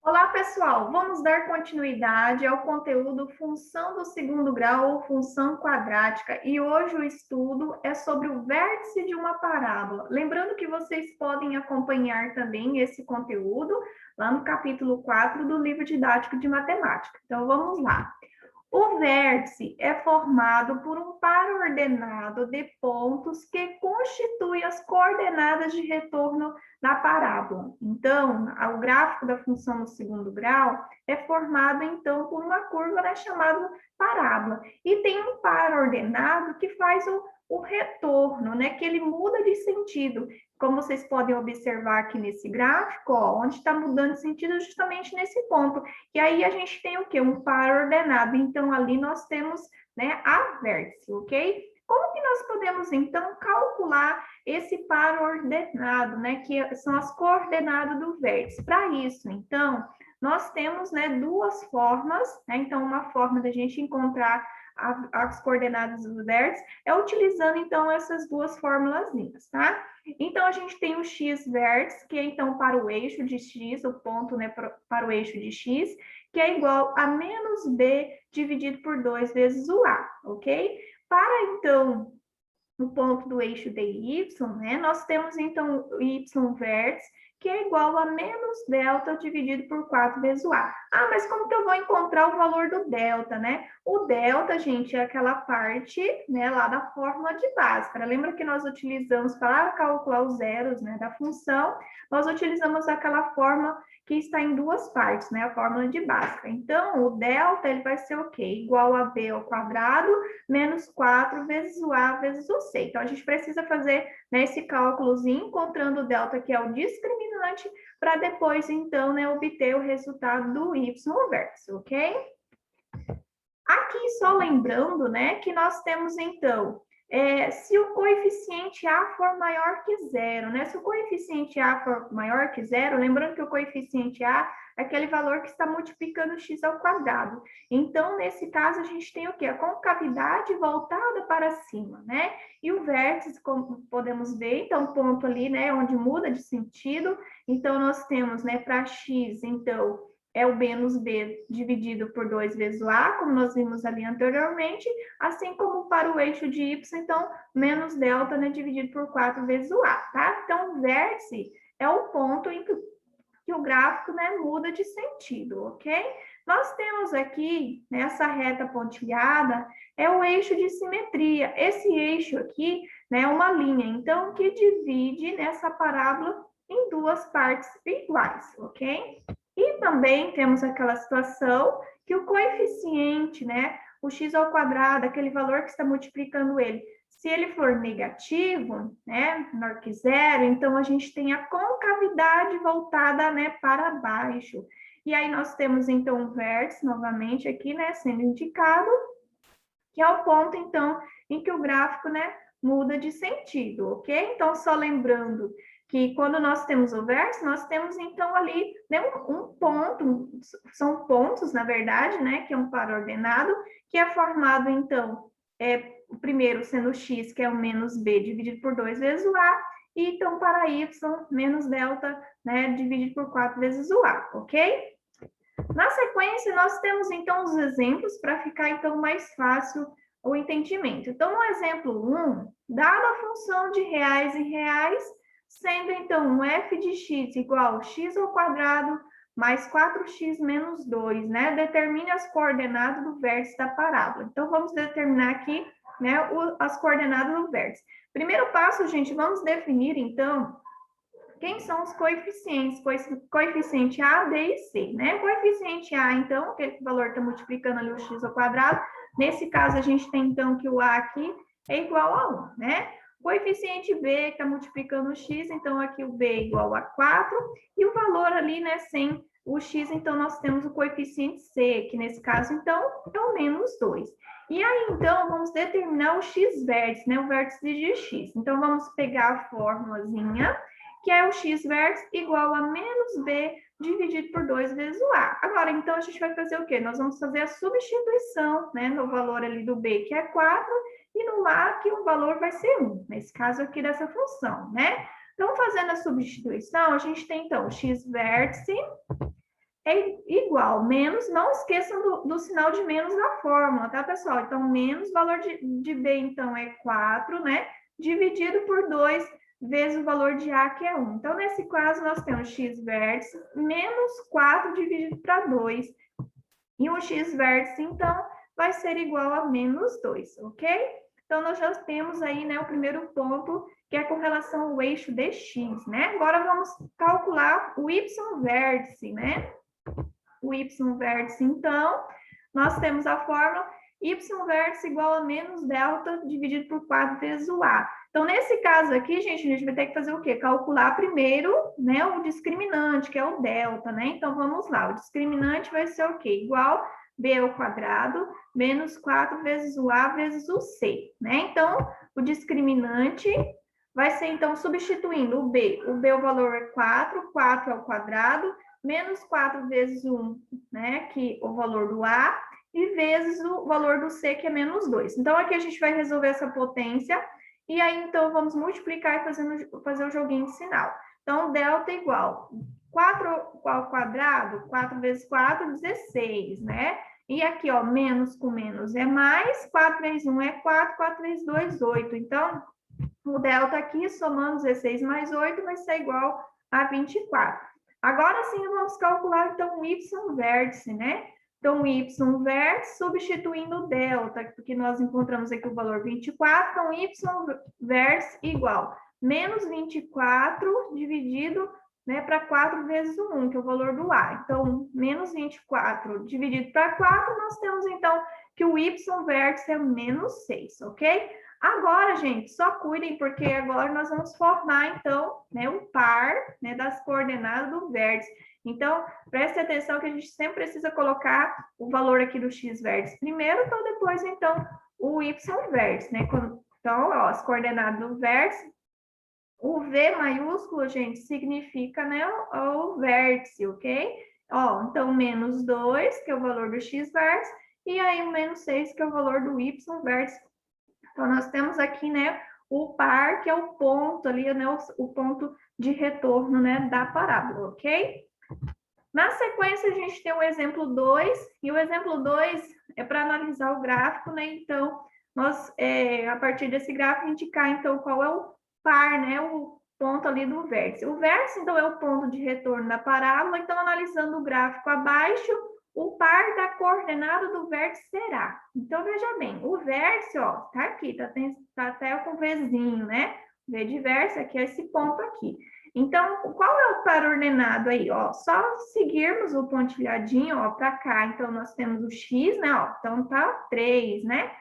Olá, pessoal! Vamos dar continuidade ao conteúdo função do segundo grau ou função quadrática. E hoje o estudo é sobre o vértice de uma parábola. Lembrando que vocês podem acompanhar também esse conteúdo lá no capítulo 4 do livro didático de matemática. Então, vamos lá. O vértice é formado por um par ordenado de pontos que constitui as coordenadas de retorno da parábola. Então, o gráfico da função no segundo grau é formado, então, por uma curva, né, chamada parábola. E tem um par ordenado que faz o retorno, né, que ele muda de sentido. Como vocês podem observar aqui nesse gráfico, ó, onde está mudando de sentido justamente nesse ponto. E aí a gente tem o quê? Um par ordenado. Então, ali nós temos, né, a vértice, ok? Como que nós podemos, então, calcular esse par ordenado, né, que são as coordenadas do vértice? Para isso, então, nós temos, né, duas formas, né? Então, uma forma da gente encontrar as coordenadas do vértice é utilizando, então, essas duas formulazinhas, tá? Então, a gente tem o x vértice, que é, então, para o eixo de x, o ponto, né, para o eixo de x, que é igual a menos b dividido por 2 vezes o a, ok? Para, então, o ponto do eixo dy, né, nós temos, então, o y vértice, que é igual a menos delta dividido por 4 vezes o a. Ah, mas como que eu vou encontrar o valor do delta, né? O delta, gente, é aquela parte, né, lá da fórmula de Bhaskara. Lembra que nós utilizamos para calcular os zeros, né, da função, nós utilizamos aquela fórmula que está em duas partes, né, a fórmula de Bhaskara. Então, o delta, ele vai ser o quê? Igual a b ao quadrado menos 4 vezes o a vezes o c. Então, a gente precisa fazer, né, esse cálculozinho, encontrando o delta, que é o discriminante, para depois, então, né, obter o resultado do y vértice, ok? Aqui, só lembrando, né, que nós temos, então, se o coeficiente A for maior que zero, né? Se o coeficiente A for maior que zero, lembrando que o coeficiente A é aquele valor que está multiplicando x ao quadrado. Então, nesse caso, a gente tem o quê? A concavidade voltada para cima, né? E o vértice, como podemos ver, então, o ponto ali, né, onde muda de sentido. Então, nós temos, né, para x, então, é o menos b dividido por 2 vezes o a, como nós vimos ali anteriormente, assim como para o eixo de y, então, menos delta, né, dividido por 4 vezes o a, tá? Então, o vértice é o ponto em que o gráfico, né, muda de sentido, ok? Nós temos aqui, nessa reta pontilhada, é o eixo de simetria. Esse eixo aqui, né, é uma linha, então, que divide nessa parábola em duas partes iguais, ok? E também temos aquela situação que o coeficiente, né, o x ao quadrado, aquele valor que está multiplicando ele, se ele for negativo, né, menor que zero, então a gente tem a concavidade voltada, né, para baixo. E aí nós temos, então, o vértice, novamente aqui, né, sendo indicado, que é o ponto, então, em que o gráfico, né, muda de sentido, ok? Então, só lembrando que quando nós temos o vértice, nós temos, então, ali, né, um ponto, são pontos, na verdade, né, que é um par ordenado, que é formado, então, o primeiro sendo o x, que é o menos b, dividido por 2 vezes o a, e então, para y, menos delta, né, dividido por 4 vezes o a, ok? Na sequência, nós temos, então, os exemplos para ficar, então, mais fácil o entendimento. Então, no exemplo 1, dada a função de reais em reais, sendo, então, um f de x igual a x ao quadrado mais 4x menos 2, né? Determine as coordenadas do vértice da parábola. Então, vamos determinar aqui, né, as coordenadas do vértice. Primeiro passo, gente, vamos definir, então, quem são os coeficientes? Coeficiente A, B e C, né? Coeficiente A, então, aquele valor está multiplicando ali o x ao quadrado. Nesse caso, a gente tem, então, que o A aqui é igual a 1, né? Coeficiente B está multiplicando o x, então aqui o B é igual a 4. E o valor ali, né, sem o x, então, nós temos o coeficiente C, que nesse caso, então, é o menos 2. E aí, então, vamos determinar o x vértice, né? O vértice de x. Então, vamos pegar a formulazinha, que é o x vértice igual a menos b dividido por 2 vezes o a. Agora, então, a gente vai fazer o quê? Nós vamos fazer a substituição, né, no valor ali do b, que é 4, e no a, que o valor vai ser 1, nesse caso aqui dessa função, né? Então, fazendo a substituição, a gente tem, então, o x vértice é igual, menos, não esqueçam do sinal de menos na fórmula, tá, pessoal? Então, menos o valor de B, então, é 4, né? Dividido por 2 vezes o valor de A, que é 1. Então, nesse caso, nós temos x vértice menos 4 dividido para 2. E o x vértice, então, vai ser igual a menos 2, ok? Então, nós já temos aí, né, o primeiro ponto, que é com relação ao eixo dx, né? Agora, vamos calcular o y vértice, né? O y vértice, então, nós temos a fórmula y vértice igual a menos delta dividido por 4 vezes o A. Então, nesse caso aqui, gente, a gente vai ter que fazer o quê? Calcular primeiro, né, o discriminante, que é o delta, né? Então, vamos lá. O discriminante vai ser o quê? Igual B ao quadrado menos 4 vezes o A vezes o C, né? Então, o discriminante vai ser, então, substituindo o B. O B, o valor é 4, 4 ao quadrado, menos 4 vezes 1, né, que é o valor do A, e vezes o valor do C, que é menos 2. Então, aqui a gente vai resolver essa potência, e aí, então, vamos multiplicar e fazer o joguinho de sinal. Então, delta igual 4 ao quadrado, 4 vezes 4, 16, né? E aqui, ó, menos com menos é mais, 4 vezes 1 é 4, 4 vezes 2, 8. Então, o delta aqui, somando 16 mais 8, vai ser igual a 24. Agora sim, vamos calcular, então, o y vértice, né? Então, o y vértice substituindo o delta, porque nós encontramos aqui o valor 24, então, y vértice igual menos 24 dividido, né, para 4 vezes o 1, que é o valor do A. Então, menos 24 dividido para 4, nós temos, então, que o y vértice é menos 6, ok? Agora, gente, só cuidem, porque agora nós vamos formar, então, né, um par, né, das coordenadas do vértice. Então, preste atenção que a gente sempre precisa colocar o valor aqui do x vértice primeiro, então depois, então, o y vértice, né? Então, ó, as coordenadas do vértice, o V maiúsculo, gente, significa, né, o vértice, ok? Ó, então, menos 2, que é o valor do x vértice, e aí o menos 6, que é o valor do y vértice. Então, nós temos aqui, né, o par, que é o ponto ali, né, o ponto de retorno, né, da parábola, ok? Na sequência, a gente tem o exemplo 2, e o exemplo 2 é para analisar o gráfico, né? Então, nós, a partir desse gráfico, indicar, então, qual é o par, né, o ponto ali do vértice. O vértice, então, é o ponto de retorno da parábola. Então, analisando o gráfico abaixo, o par da coordenada do vértice será. Então, veja bem, o vértice, ó, tá aqui, tá até com o Vzinho, né? V de vértice, aqui é esse ponto aqui. Então, qual é o par ordenado aí? Ó, só seguirmos o pontilhadinho, ó, para cá. Então, nós temos o x, né? Ó, então, tá 3, né?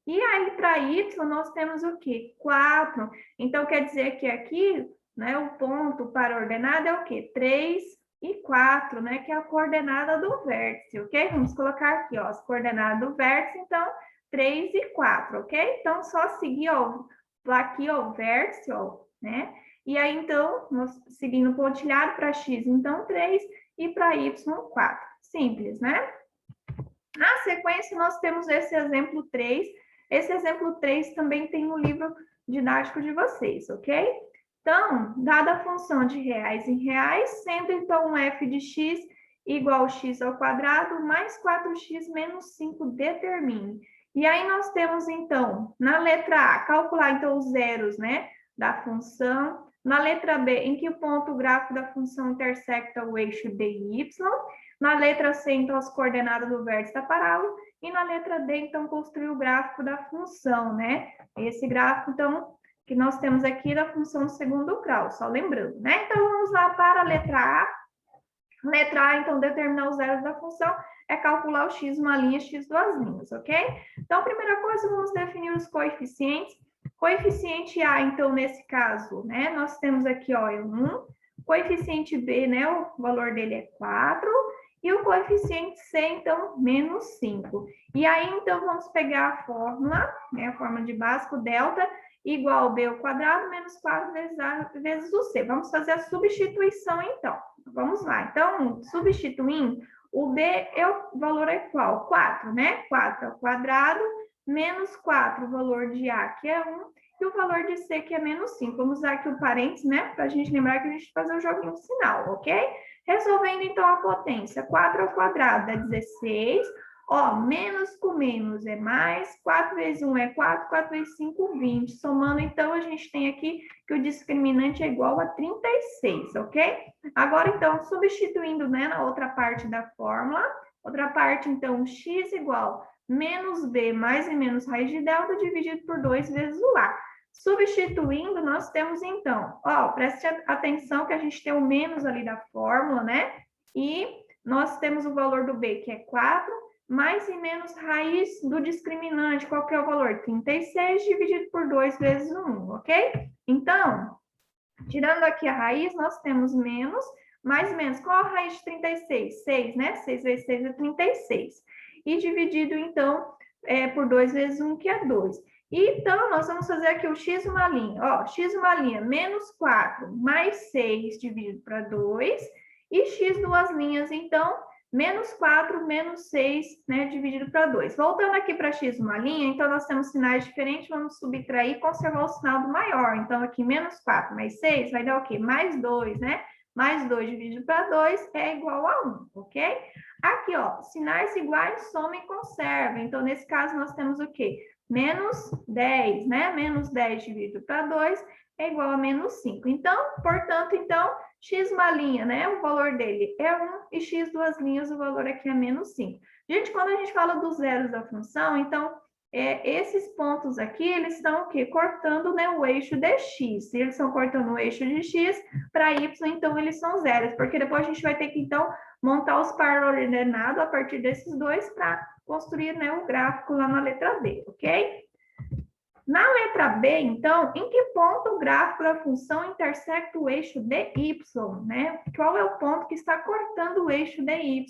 E aí, para y, nós temos o quê? 4. Então, quer dizer que aqui, né, o ponto par ordenado é o quê? 3 e 4, né? Que é a coordenada do vértice, ok? Vamos colocar aqui, ó, as coordenadas do vértice, então, 3 e 4, ok? Então, só seguir, ó, aqui, ó, o vértice, ó, né? E aí, então, nós seguindo o pontilhado para x, então, 3 e para y, 4. Simples, né? Na sequência, nós temos esse exemplo 3. Esse exemplo 3 também tem no livro didático de vocês, ok? Então, dada a função de reais em reais, sendo então um f de x igual a x ao quadrado mais 4x menos 5, determine. E aí nós temos, então, na letra A, calcular então os zeros, né, da função. Na letra B, em que ponto o gráfico da função intersecta o eixo dy. Na letra C, então, as coordenadas do vértice da parábola. E na letra D, então, construir o gráfico da função, né? Esse gráfico, então, que nós temos aqui da função do segundo grau, só lembrando, né? Então, vamos lá para a letra A. Letra A, então, determinar os zeros da função é calcular o x uma linha, x duas linhas, ok? Então, a primeira coisa, vamos definir os coeficientes. Coeficiente A, então, nesse caso, né? Nós temos aqui, ó, é 1. Coeficiente B, né? O valor dele é 4. E o coeficiente C, então, menos 5. E aí, então, vamos pegar a fórmula, né? A fórmula de básico, delta, igual B ao quadrado, menos 4 vezes A vezes o C. Vamos fazer a substituição, então. Vamos lá. Então, substituindo, o B, o valor é qual? 4, né? 4 ao quadrado, menos 4, o valor de A, que é 1, e o valor de C, que é menos 5. Vamos usar aqui o parênteses, né? Para a gente lembrar que a gente fazer o joguinho final, ok? Resolvendo, então, a potência. 4 ao quadrado dá 16. Ó, menos com menos é mais. 4 vezes 1 é 4, 4 vezes 5, 20. Somando, então, a gente tem aqui que o discriminante é igual a 36, ok? Agora, então, substituindo, né, na outra parte da fórmula, outra parte, então, x igual menos b mais e menos raiz de delta dividido por 2 vezes o a. Substituindo, nós temos então, ó, preste atenção que a gente tem o menos ali da fórmula, né? E nós temos o valor do b, que é 4, mais e menos raiz do discriminante, qual que é o valor? 36 dividido por 2 vezes 1, ok? Então, tirando aqui a raiz, nós temos menos, mais menos. Qual a raiz de 36? 6, né? 6 vezes 6 é 36. E dividido, então, por 2 vezes 1, que é 2. Então, nós vamos fazer aqui o x uma linha. Ó, x uma linha, menos 4 mais 6 dividido para 2. E x duas linhas, então, menos 4 menos 6, né, dividido para 2. Voltando aqui para x uma linha, então nós temos sinais diferentes, vamos subtrair e conservar o sinal do maior. Então, aqui menos 4 mais 6 vai dar o quê? Mais 2, né? Mais 2 dividido para 2 é igual a 1, ok? Aqui, ó, sinais iguais, soma e conserva. Então, nesse caso, nós temos o quê? Menos 10, né? Menos 10 dividido para 2 é igual a menos 5. Então, portanto, então, x uma linha, né? O valor dele é 1 e x duas linhas, o valor aqui é menos 5. Gente, quando a gente fala dos zeros da função, então, esses pontos aqui, eles estão o quê? Cortando, né, o eixo de x. Se eles estão cortando o eixo de x, para y, então, eles são zeros, porque depois a gente vai ter que, então, montar os par ordenados a partir desses dois para construir, né, o gráfico lá na letra B, ok? Na letra B, então, em que ponto o gráfico da função intersecta o eixo DY, né? Qual é o ponto que está cortando o eixo DY?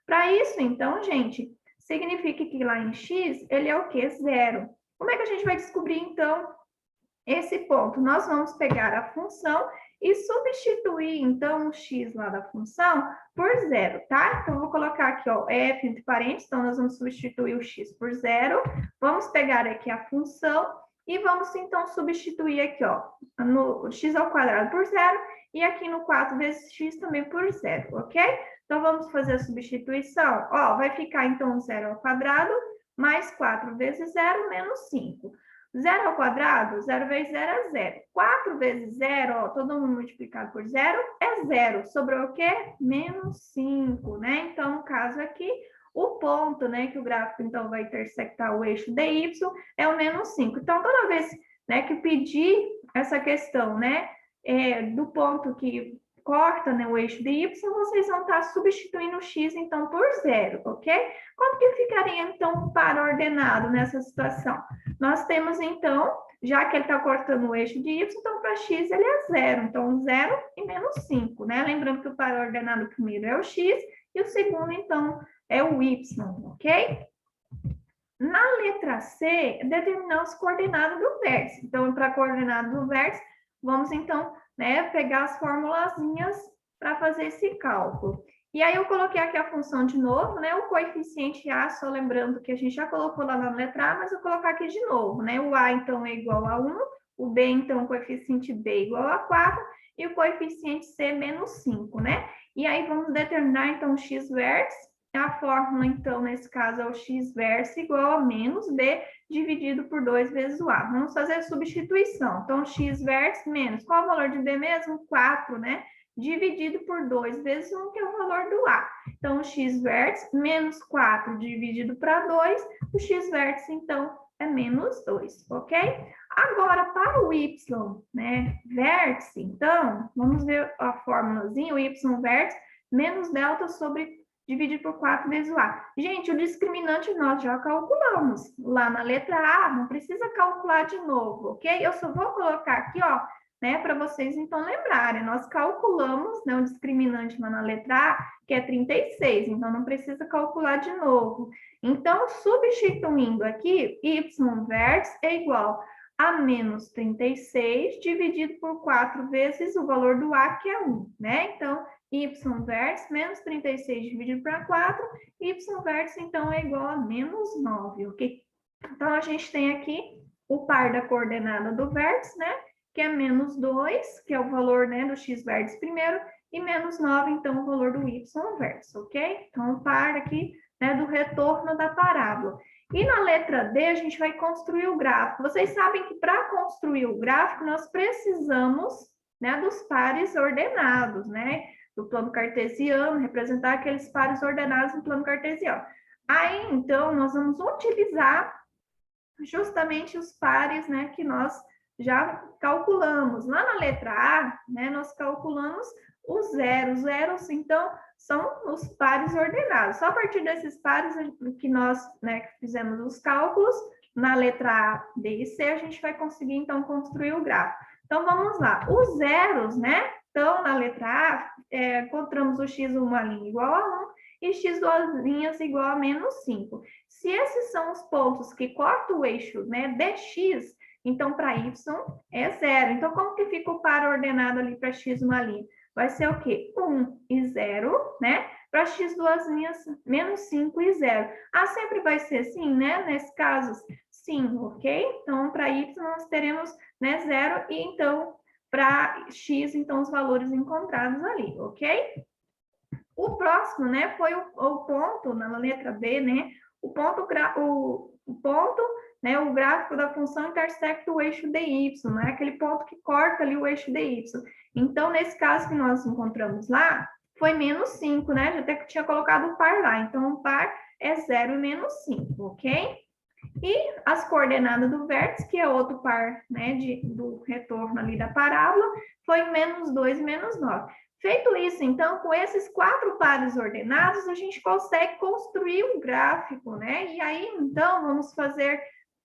Para isso, então, gente, significa que lá em x, ele é o quê? Zero. Como é que a gente vai descobrir, então, esse ponto? Nós vamos pegar a função e substituir, então, o x lá da função por zero, tá? Então, eu vou colocar aqui, ó, f entre parênteses, então, nós vamos substituir o x por zero. Vamos pegar aqui a função e vamos, então, substituir aqui, ó, no x ao quadrado por zero e aqui no 4 vezes x também por zero, ok? Então, vamos fazer a substituição. Ó, vai ficar, então, zero ao quadrado mais 4 vezes zero menos 5. 0 ao quadrado, 0 vezes 0 é 0. 4 vezes 0, ó, todo mundo multiplicado por 0 é 0. Sobrou o quê? Menos 5, né? Então, no caso aqui, o ponto, né, que o gráfico, então, vai intersectar o eixo DY é o menos 5. Então, toda vez, né, que pedir essa questão, né, do ponto que corta, né, o eixo de y, vocês vão estar substituindo o x, então, por zero, ok? Como que ficaria, então, o par ordenado nessa situação? Nós temos, então, já que ele está cortando o eixo de y, então, para x ele é zero. Então, 0 e menos 5, né? Lembrando que o par ordenado primeiro é o x e o segundo, então, é o y, ok? Na letra C, determinar as coordenadas do vértice. Então, para a coordenada do vértice, vamos, então, né, pegar as formulazinhas para fazer esse cálculo. E aí, eu coloquei aqui a função de novo, né, o coeficiente A, só lembrando que a gente já colocou lá na letra A, mas eu vou colocar aqui de novo, né? O A, então, é igual a 1, o B, então, o coeficiente B é igual a 4, e o coeficiente C menos 5, né? E aí, vamos determinar, então, o x-vértice. A fórmula, então, nesse caso, é o x-vértice igual a menos b dividido por 2 vezes o a. Vamos fazer a substituição. Então, x-vértice menos, qual é o valor de b mesmo? 4, né? Dividido por 2 vezes 1, que é o valor do a. Então, o x-vértice menos 4 dividido para 2, o x-vértice, então, é menos 2, ok? Agora, para o y, né, vértice, então, vamos ver a fórmulazinha, o y-vértice menos delta sobre dividir por 4 vezes o A. Gente, o discriminante nós já calculamos. Lá na letra A, não precisa calcular de novo, ok? Eu só vou colocar aqui, ó, né, para vocês então lembrarem. Nós calculamos, né, o discriminante lá na letra A, que é 36, então não precisa calcular de novo. Então, substituindo aqui, y vértice é igual a menos 36 dividido por 4 vezes o valor do A, que é 1, né? Então, y-vértice menos 36 dividido por 4, y-vértice, então, é igual a menos 9, ok? Então, a gente tem aqui o par da coordenada do vértice, né? Que é menos 2, que é o valor, né, do x-vértice primeiro, e menos 9, então, o valor do y vértice, ok? Então, o par aqui, né, do retorno da parábola. E na letra D, a gente vai construir o gráfico. Vocês sabem que para construir o gráfico, nós precisamos, né, dos pares ordenados, né? Do plano cartesiano, representar aqueles pares ordenados no plano cartesiano. Aí, então, nós vamos utilizar justamente os pares, né, que nós já calculamos. Lá na letra A, né, nós calculamos os zeros, então, são os pares ordenados. Só a partir desses pares que nós, né, fizemos os cálculos, na letra A, B e C, a gente vai conseguir, então, construir o gráfico. Então, vamos lá. Os zeros, né, então, na letra A, encontramos o x uma linha igual a 1 e x duas linhas igual a menos 5. Se esses são os pontos que cortam o eixo, né, dx, então para y é 0. Então, como que fica o par ordenado ali para x uma linha? Vai ser o quê? 1 e 0, né? Para x duas linhas, menos 5 e 0. Ah, sempre vai ser assim, né? Nesse caso, sim, ok? Então, para y nós teremos, né, 0 e então, para x, então, os valores encontrados ali, ok? O próximo, né, foi o ponto, na letra B, né, o ponto, né, o gráfico da função intersecta o eixo dy, né, aquele ponto que corta ali o eixo dy. Então, nesse caso que nós encontramos lá, foi menos 5, né, já até que tinha colocado o par lá, então o par é 0 e menos 5, ok? E as coordenadas do vértice, que é outro par, né, do retorno ali da parábola, foi menos 2 e menos 9. Feito isso, então, com esses 4 pares ordenados, a gente consegue construir um gráfico, né? E aí, então, vamos fazer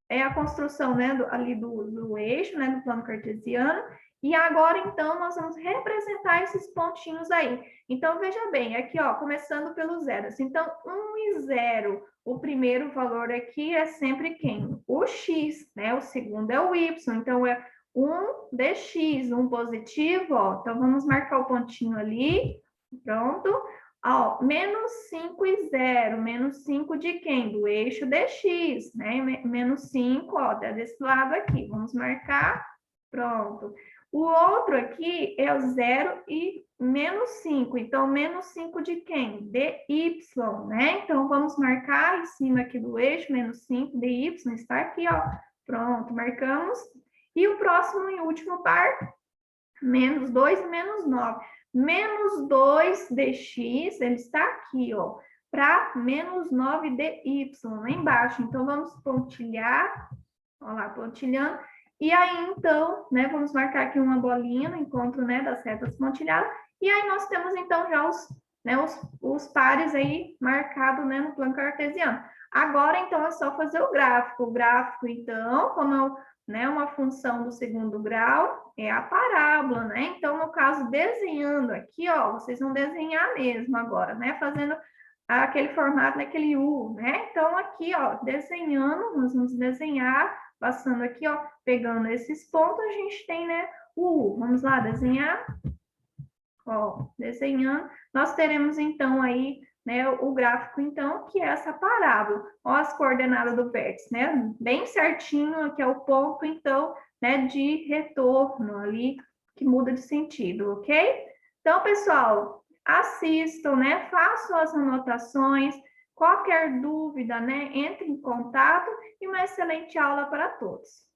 a construção, né, ali do eixo, né, do plano cartesiano. E agora, então, nós vamos representar esses pontinhos aí. Então, veja bem, aqui, ó, começando pelos zeros. Então, 1 e 0. O primeiro valor aqui é sempre quem? O x, né? O segundo é o y. Então, é 1 dx, um positivo, ó. Então, vamos marcar o pontinho ali. Pronto. Ó, menos 5 e 0. Menos 5 de quem? Do eixo dx, né? Menos 5, ó, desse lado aqui. Vamos marcar. Pronto. O outro aqui é o 0 e menos 5. Então, menos 5 de quem? dy, né? Então, vamos marcar em cima aqui do eixo, menos 5 dy, está aqui, ó. Pronto, marcamos. E o próximo e último par, menos 2 e menos 9. Menos 2 dx, ele está aqui, ó, para menos 9 dy, lá embaixo. Então, vamos pontilhar, ó lá, pontilhando. E aí, então, né, vamos marcar aqui uma bolinha no encontro, né, das retas pontilhadas. E aí, nós temos, então, já os pares aí marcados, né, no plano cartesiano. Agora, então, é só fazer o gráfico. O gráfico, então, como né, uma função do segundo grau, é a parábola, né? Então, no caso, desenhando aqui, ó, vocês vão desenhar mesmo agora, né? Fazendo aquele formato daquele U, né? Então, aqui, ó, desenhando, nós vamos desenhar, passando aqui, ó, pegando esses pontos, a gente tem, né, o U. Vamos lá, desenhar. Ó, desenhando, nós teremos, então, aí, né, o gráfico, então, que é essa parábola. Ó, as coordenadas do vértice, né? Bem certinho, aqui é o ponto, então, né, de retorno ali, que muda de sentido, ok? Então, pessoal, assistam, né? Façam as anotações. Qualquer dúvida, né? Entre em contato e uma excelente aula para todos.